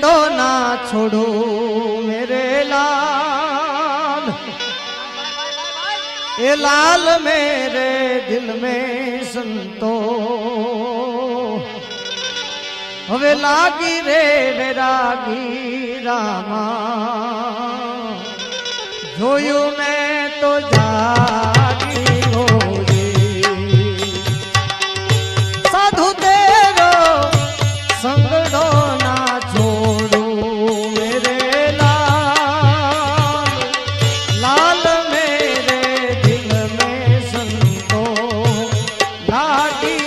संगड़ो ना छोड़ो मेरे लाल, ये लाल मेरे दिल में संतो हवे लागी रे वैरागी रामा, जोयू मैं तो जागी हो रे साधु तेरो संगड़ो ना छोड़ू मेरे लाल, लाल मेरे दिल में संतो लागी